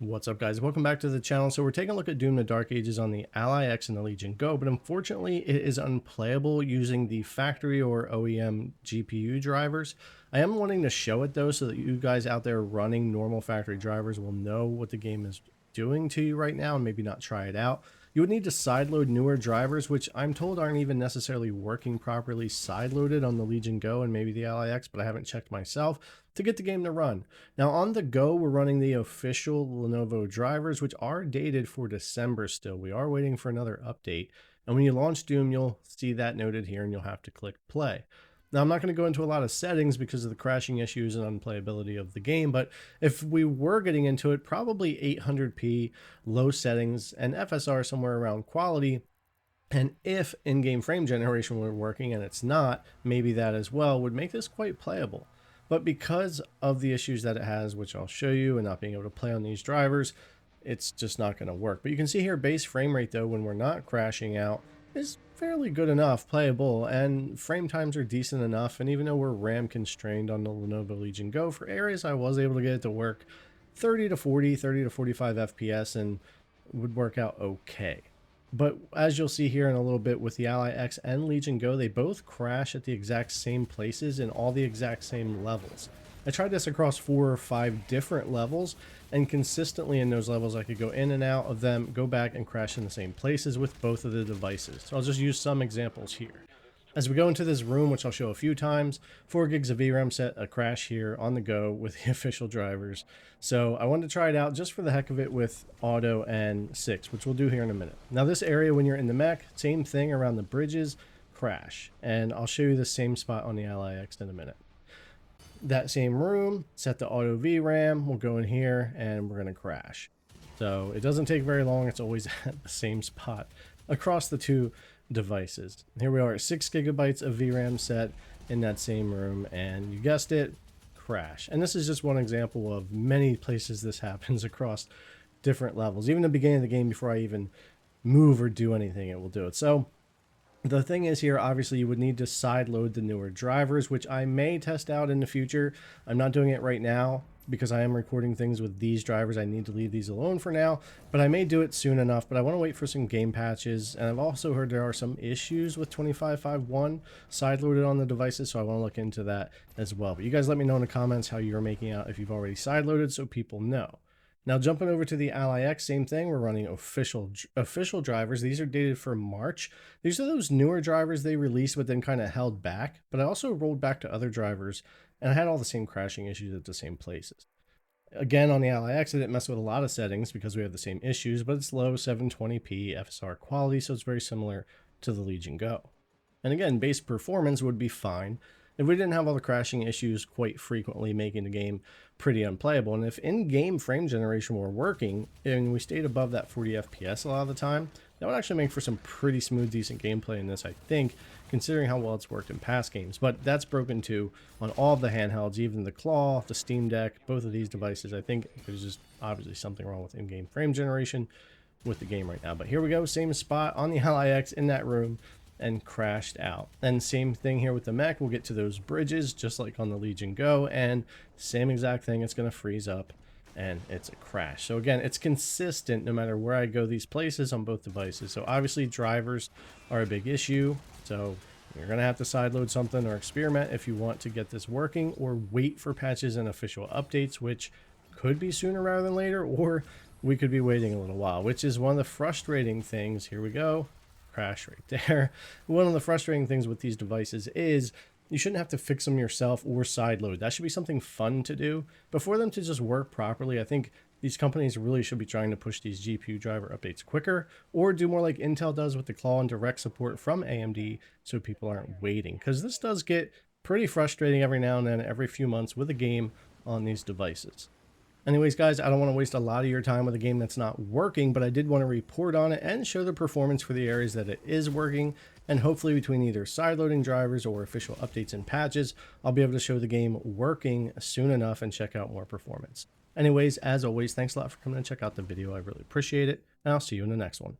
What's up, guys? Welcome back to the channel. So we're taking a look at Doom: The Dark Ages on the Ally X and the Legion Go, but unfortunately it is unplayable using the factory or OEM GPU drivers. I am wanting to show it though, so that you guys out there running normal factory drivers will know what the game is doing to you right now and maybe not try it out. You would need to sideload newer drivers, which I'm told aren't even necessarily working properly sideloaded on the Legion Go and maybe the Ally X, but I haven't checked myself, to get the game to run. Now on the Go, we're running the official Lenovo drivers, which are dated for December still. We are waiting for another update. And when you launch Doom, you'll see that noted here and you'll have to click play. Now, I'm not going to go into a lot of settings because of the crashing issues and unplayability of the game, but if we were getting into it, probably 800p, low settings, and FSR somewhere around quality. And if in-game frame generation were working and it's not, maybe that as well would make this quite playable. But because of the issues that it has, which I'll show you, and not being able to play on these drivers, it's just not going to work. But you can see here, base frame rate though, when we're not crashing out, is fairly good enough, playable, and frame times are decent enough. And even though we're RAM constrained on the Lenovo Legion Go, for areas I was able to get it to work 30 to 40, 30 to 45 FPS and would work out okay. But as you'll see here in a little bit with the Ally X and Legion Go, they both crash at the exact same places in all the exact same levels. I tried this across 4 or 5 different levels, and consistently in those levels I could go in and out of them, go back and crash in the same places with both of the devices. So I'll just use some examples here. As we go into this room, which I'll show a few times, 4 gigs of VRAM set a crash here on the Go with the official drivers. So I wanted to try it out just for the heck of it with auto and 6, which we'll do here in a minute. Now this area when you're in the mech, same thing around the bridges, crash. And I'll show you the same spot on the Ally X in a minute. That same room, set the auto VRAM, we'll go in here and we're going to crash. So it doesn't take very long, it's always at the same spot across the two devices. Here we are at 6 gigabytes of VRAM set in that same room, and you guessed it, crash. And this is just one example of many places this happens across different levels. Even the beginning of the game, before I even move or do anything, it will do it. So the thing is here, obviously you would need to sideload the newer drivers, which I may test out in the future. I'm not doing it right now because I am recording things with these drivers. I need to leave these alone for now, but I may do it soon enough. But I want to wait for some game patches, and I've also heard there are some issues with 25.5.1 sideloaded on the devices, so I want to look into that as well. But you guys let me know in the comments how you're making out if you've already sideloaded, so people know. Now jumping over to the Ally X, same thing. We're running official drivers. These are dated for March. These are those newer drivers they released but then kind of held back. But I also rolled back to other drivers, and I had all the same crashing issues at the same places. Again, on the Ally X, I didn't mess with a lot of settings because we have the same issues, but it's low 720p FSR quality, so it's very similar to the Legion Go. And again, base performance would be fine if we didn't have all the crashing issues quite frequently, making the game pretty unplayable. And if in-game frame generation were working and we stayed above that 40 FPS a lot of the time, that would actually make for some pretty smooth, decent gameplay in this, I think, considering how well it's worked in past games. But that's broken too on all of the handhelds, even the Claw, the Steam Deck, both of these devices. I think there's just obviously something wrong with in-game frame generation with the game right now. But here we go, same spot on the Ally X in that room, and crashed out. And same thing here with the mech. We'll get to those bridges just like on the Legion Go, and same exact thing. It's going to freeze up and it's a crash. So again, it's consistent no matter where I go these places on both devices. So obviously drivers are a big issue, so you're going to have to sideload something or experiment if you want to get this working, or wait for patches and official updates, which could be sooner rather than later, or we could be waiting a little while, which is one of the frustrating things. Here we go, crash right there. One of the frustrating things with these devices is you shouldn't have to fix them yourself or sideload. That should be something fun to do. But for them to just work properly, I think these companies really should be trying to push these GPU driver updates quicker, or do more like Intel does with the Claw and direct support from AMD so people aren't waiting. Because this does get pretty frustrating every now and then, every few months with a game on these devices. Anyways, guys, I don't want to waste a lot of your time with a game that's not working, but I did want to report on it and show the performance for the areas that it is working. And hopefully between either sideloading drivers or official updates and patches, I'll be able to show the game working soon enough and check out more performance. Anyways, as always, thanks a lot for coming and check out the video. I really appreciate it, and I'll see you in the next one.